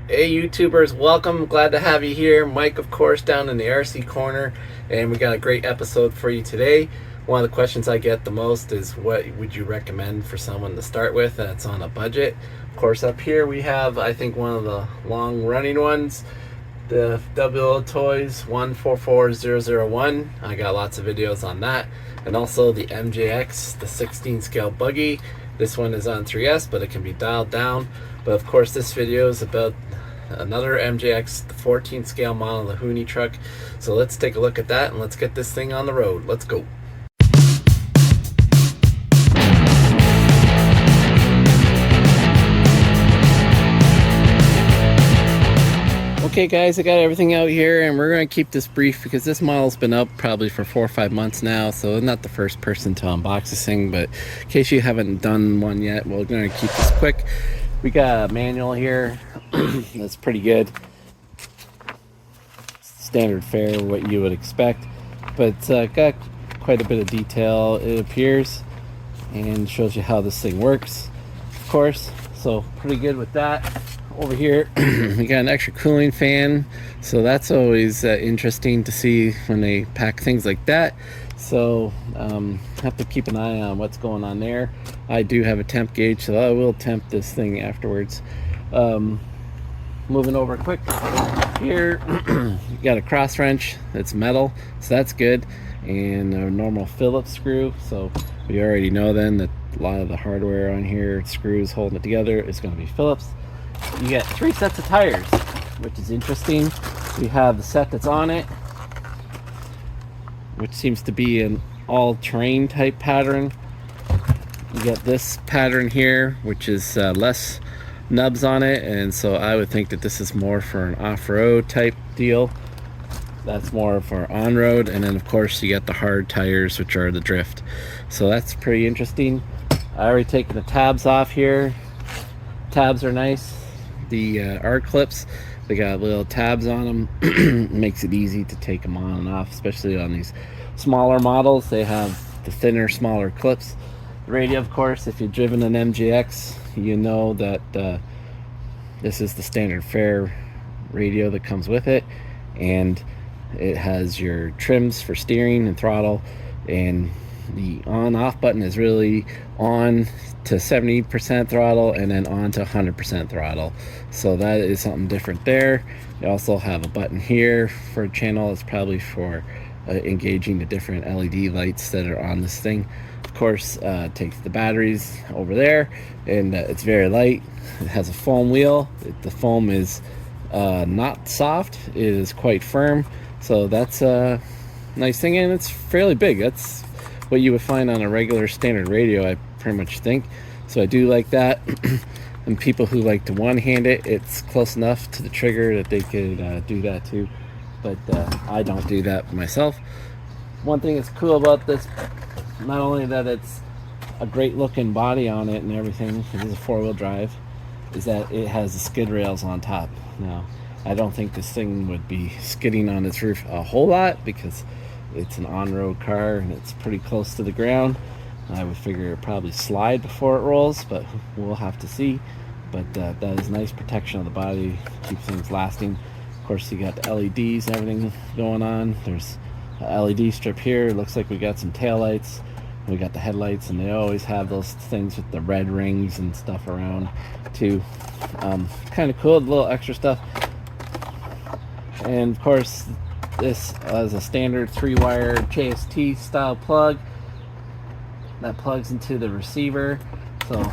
Hey YouTubers, welcome. Glad to have you here. Mike, of course, down in the RC corner, and we got a great episode for you today. One of the questions I get the most is what would you recommend for someone to start with that's on a budget? Of course, up here we have, I think, one of the long running ones, the WO Toys 144001. I got lots of videos on that, and also the MJX, the 16 scale buggy. This one is on 3S, but it can be dialed down. But of course, this video is about another MJX, the 14 scale model, the Hooney truck. So let's take a look at that and let's get this thing on the road. Let's go. Okay guys, I got everything out here and we're going to keep this brief because this model's been up probably for 4 or 5 months now, so I'm not the first person to unbox this thing, but in case you haven't done one yet, we're going to keep this quick. We got a manual here that's pretty good. Standard fare, what you would expect, but got quite a bit of detail, it appears, and shows you how this thing works, of course, so pretty good with that. Over here we got an extra cooling fan, so that's always interesting to see when they pack things like that. So have to keep an eye on what's going on there. I do have a temp gauge, so I will temp this thing afterwards. Moving over quick here, you got a cross wrench that's metal, so that's good, and a normal Phillips screw. So we already know then that a lot of the hardware on here, screws holding it together, is going to be Phillips. You get 3 sets of tires, which is interesting. We have the set that's on it, which seems to be an all-terrain type pattern. You get this pattern here, which is less nubs on it, and so I would think that this is more for an off-road type deal. That's more for on-road, and then of course you get the hard tires, which are the drift. So that's pretty interesting. I already taken the tabs off here. Tabs are nice. The R clips, they got little tabs on them. Makes it easy to take them on and off, especially on these smaller models. They have the thinner, smaller clips. The radio, of course, if you've driven an MJX, you know that this is the standard fare radio that comes with it, and it has your trims for steering and throttle, and the on-off button is really on to 70% throttle and then on to 100% throttle. So that is something different there. You also have a button here for a channel. It's probably for engaging the different LED lights that are on this thing. Of course, takes the batteries over there, and it's very light. It has a foam wheel. The foam is not soft. It is quite firm. So that's a nice thing, and it's fairly big. That's what you would find on a regular standard radio, I pretty much think. So I do like that. And people who like to one-hand it, it's close enough to the trigger that they could do that too. But I don't do that myself. One thing that's cool about this, not only that it's a great looking body on it and everything, it is a 4-wheel drive, is that it has the skid rails on top. Now, I don't think this thing would be skidding on its roof a whole lot because it's an on-road car and it's pretty close to the ground. I would figure it probably slide before it rolls, but we'll have to see. But that is nice protection of the body, keeps things lasting. Of course, you got the LEDs and everything going on. There's a LED strip here. It looks like we got some tail lights. We got the headlights, and they always have those things with the red rings and stuff around too. Kind of cool, little extra stuff. And of course, this is a standard 3-wire JST style plug that plugs into the receiver. So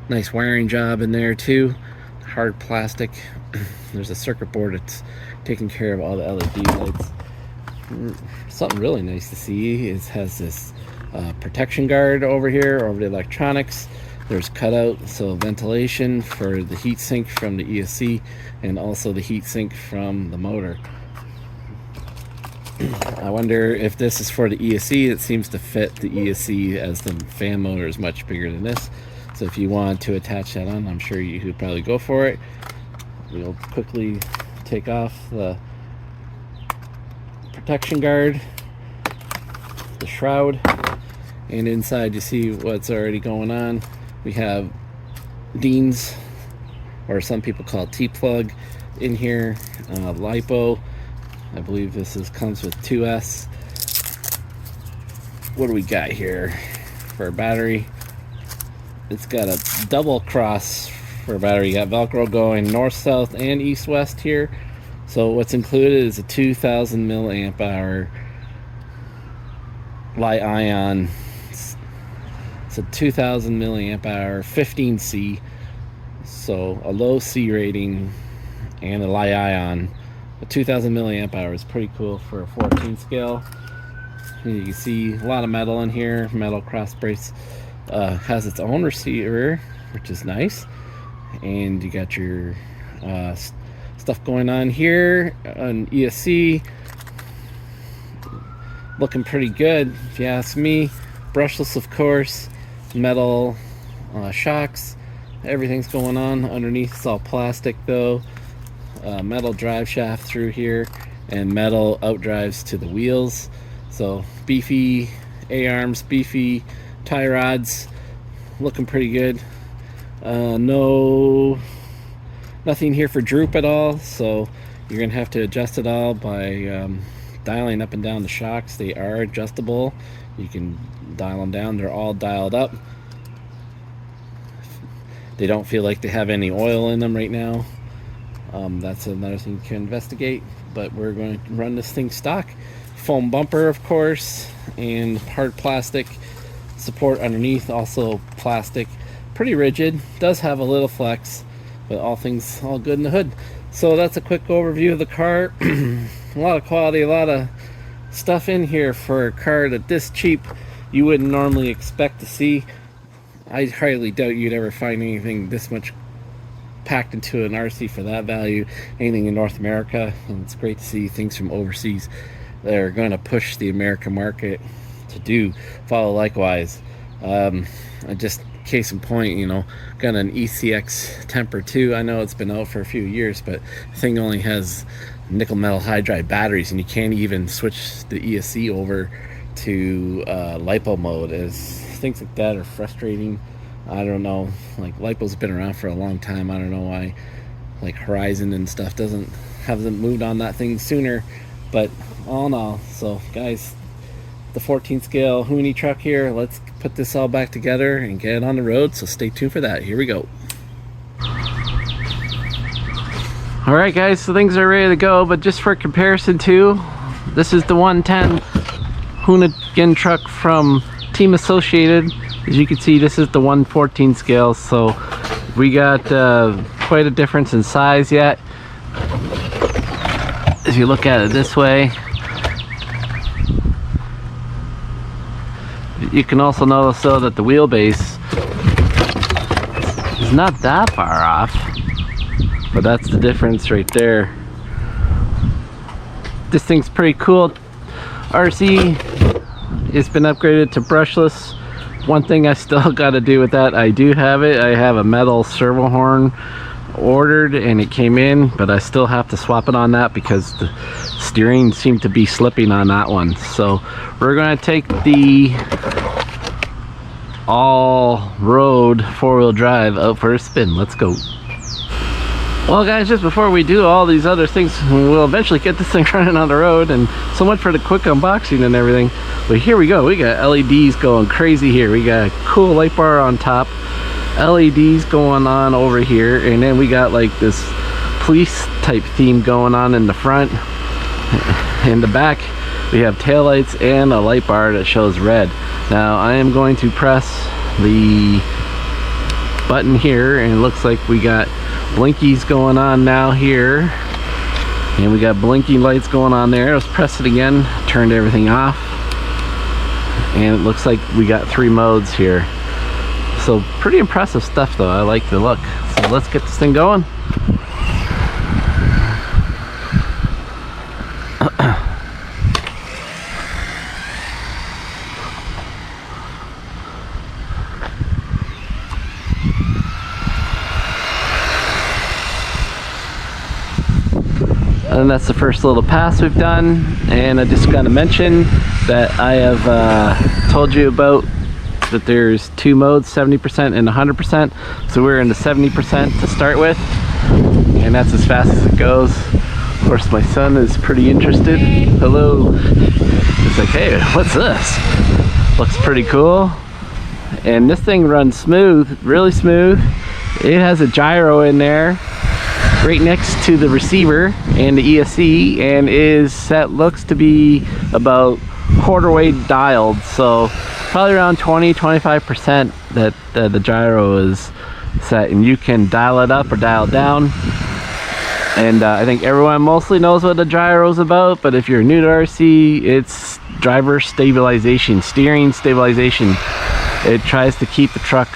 nice wiring job in there too. Hard plastic. There's a circuit board that's taking care of all the LED lights. Something really nice to see is has this protection guard over here over the electronics. There's cutout, so ventilation for the heat sink from the ESC, and also the heat sink from the motor. I wonder if this is for the ESC. It seems to fit the ESC, as the fan motor is much bigger than this. So if you want to attach that on, I'm sure you could probably go for it. We'll quickly take off the protection guard, the shroud, and inside you see what's already going on. We have Dean's or some people call it T-plug in here. LiPo, I believe this comes with 2S. What do we got here for a battery? It's got a double cross for a battery. You got Velcro going north, south, and east, west here. So what's included is a 2,000 milliamp hour Li-ion. It's a 2,000 milliamp hour 15C. So a low C rating and a Li-ion. A 2,000 milliamp hour is pretty cool for a 14 scale. You can see a lot of metal in here. Metal cross brace. Has its own receiver, which is nice. And you got your stuff going on here on ESC. Looking pretty good, if you ask me. Brushless, of course. Metal shocks. Everything's going on underneath. It's all plastic though. Metal drive shaft through here, and metal out drives to the wheels. So beefy A-arms, beefy tie rods. Looking pretty good. Nothing here for droop at all, so you're gonna have to adjust it all by dialing up and down the shocks. They are adjustable. You can dial them down. They're all dialed up. They don't feel like they have any oil in them right now. That's another thing you can investigate, but we're going to run this thing stock. Foam bumper, of course, and hard plastic support underneath, also plastic. Pretty rigid, does have a little flex, but all good in the hood. So that's a quick overview of the car. A lot of quality, a lot of stuff in here for a car that this cheap you wouldn't normally expect to see. I highly doubt you'd ever find anything this much packed into an RC for that value, anything in North America. And it's great to see things from overseas that are going to push the American market to follow likewise. Just case in point, you know, got an ECX Temper 2. I know it's been out for a few years, but the thing only has nickel metal hydride batteries, and you can't even switch the ESC over to LiPo mode. As things like that are frustrating. I don't know, like LiPo's been around for a long time. I don't know why like Horizon and stuff hasn't moved on that thing sooner, but all in all, so guys, the 14 scale Hooney truck here. Let's put this all back together and get it on the road, so stay tuned for that. Here we go. Alright guys, so things are ready to go, but just for comparison too, this is the 110 Hoonigan truck from Team Associated. As you can see, this is the 114 scale, so we got quite a difference in size yet. If you look at it this way, you can also notice though that the wheelbase is not that far off, but that's the difference right there. This thing's pretty cool. RC, it's been upgraded to brushless. One thing I still got to do with that, I do have it. I have a metal servo horn ordered and it came in, but I still have to swap it on that because the steering seemed to be slipping on that one. So we're going to take the all-road four-wheel drive out for a spin. Let's go. Well guys, just before we do all these other things, we'll eventually get this thing running on the road, and so much for the quick unboxing and everything. But here we go, we got LEDs going crazy here. We got a cool light bar on top, LEDs going on over here, and then we got like this police type theme going on in the front. In the back we have taillights and a light bar that shows red. Now I am going to press the button here, and it looks like we got blinkies going on now here, and we got blinking lights going on there. Let's press it again, turned everything off, and it looks like we got 3 modes here. So pretty impressive stuff though. I like the look. So let's get this thing going. And that's the first little pass we've done. And I just got to mention that I have told you about that there's two modes, 70% and 100%. So we're in the 70% to start with, and that's as fast as it goes. Of course, my son is pretty interested. Hello. It's like, hey, what's this? Looks pretty cool. And this thing runs smooth, really smooth. It has a gyro in there right next to the receiver and the ESC, and looks to be about quarter way dialed, so probably around 20-25% that the gyro is set, and you can dial it up or dial it down. And I think everyone mostly knows what the gyro is about, but if you're new to RC, it's driver stabilization, steering stabilization. It tries to keep the truck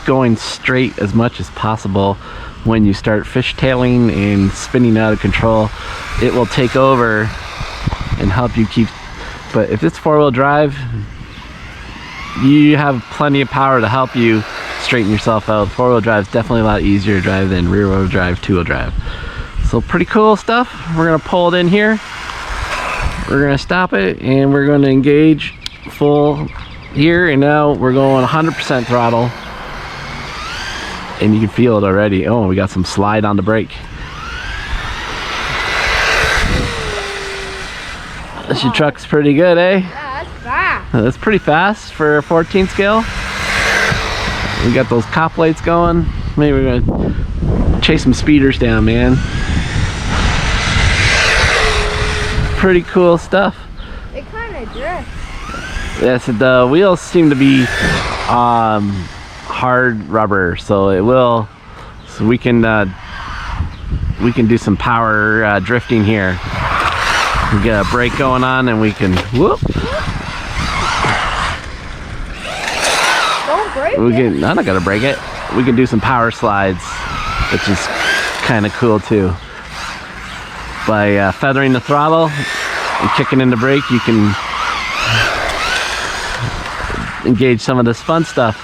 going straight as much as possible. When you start fishtailing and spinning out of control, it will take over and help you keep. But if it's four-wheel drive, you have plenty of power to help you straighten yourself out. Four-wheel drive is definitely a lot easier to drive than rear-wheel drive, two-wheel drive. So pretty cool stuff. We're gonna pull it in here. We're gonna stop it, and we're gonna engage full here. And now we're going 100% throttle, and you can feel it already. Oh, we got some slide on the brake. This your truck's pretty good, eh? Yeah, that's fast. That's pretty fast for a 14 scale. We got those cop lights going. Maybe we're gonna chase some speeders down, man. Pretty cool stuff. It kind of drifts. Yes, the wheels seem to be hard rubber, so it will. So we can do some power drifting here. We get a brake going on, and we can whoop. Don't break it. I'm not gonna break it. We can do some power slides, which is kind of cool too. By feathering the throttle and kicking in the brake, you can engage some of this fun stuff.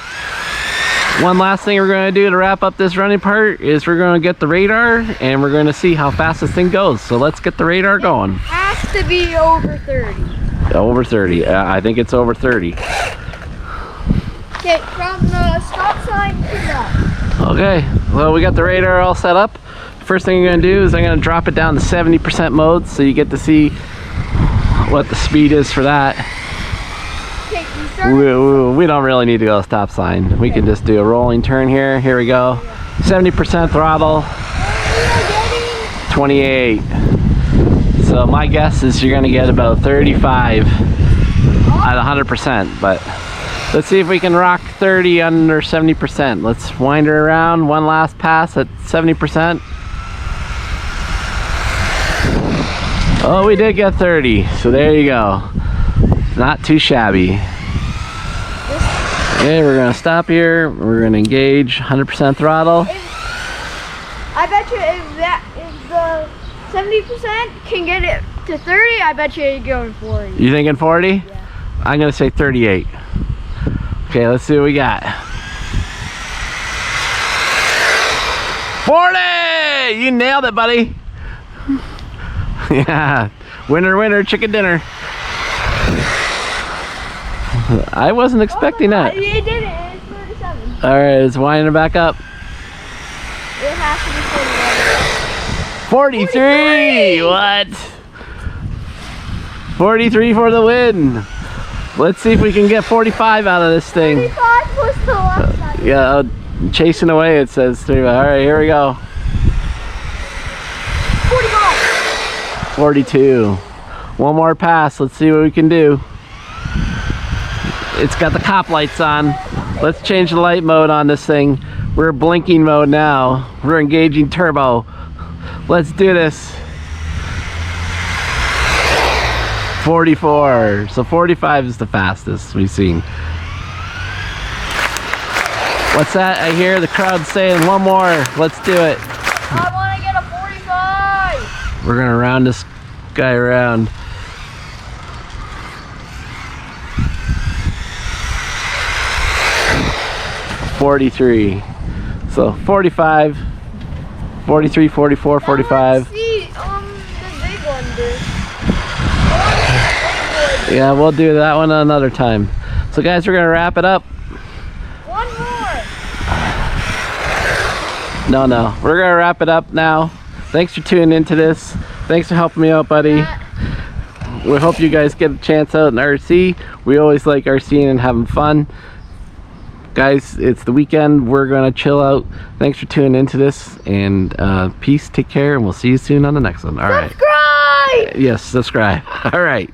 One last thing we're going to do to wrap up this running part is we're going to get the radar, and we're going to see how fast this thing goes. So let's get the radar going. It has to be over 30. Over 30. I think it's over 30. Okay, from the stop sign to that. Okay, well, we got the radar all set up. First thing I'm going to do is I'm going to drop it down to 70% mode, so you get to see what the speed is for that. Okay, We don't really need to go stop sign. We can just do a rolling turn here. Here we go. 70% throttle. 28. So my guess is you're going to get about 35 at 100%, but let's see if we can rock 30 under 70%. Let's wind her around. One last pass at 70%. Oh, we did get 30, so there you go. Not too shabby. Okay, we're gonna stop here. We're gonna engage 100% throttle. I bet you if the 70% can get it to 30, I bet you you're going 40. You thinking 40? Yeah. I'm gonna say 38. Okay, let's see what we got. 40! You nailed it, buddy. Yeah, winner, winner, chicken dinner. I wasn't expecting that. You did it. It's 37. All right, it's winding it back up. It has to be 43. What? 43 for the win. Let's see if we can get 45 out of this thing. 45 plus the left side. Yeah, chasing away. It says 3. All right, here we go. 45. 42. One more pass. Let's see what we can do. It's got the cop lights on. Let's change the light mode on this thing. We're blinking mode now. We're engaging turbo. Let's do this. 44. So 45 is the fastest we've seen. What's that? I hear the crowd saying one more. Let's do it. I want to get a 45. We're gonna round this guy around. $43. So 45, 43, 44, 45. See, the big one, dude. Yeah, we'll do that one another time. So guys, we're gonna wrap it up. No, we're gonna wrap it up now. Thanks for tuning into this. Thanks for helping me out, buddy. We hope you guys get a chance out in RC. We always like RCing and having fun. Guys, it's the weekend. We're gonna chill out. Thanks for tuning into this, and peace, take care, and we'll see you soon on the next one. All right. Subscribe! Yes, subscribe. All right.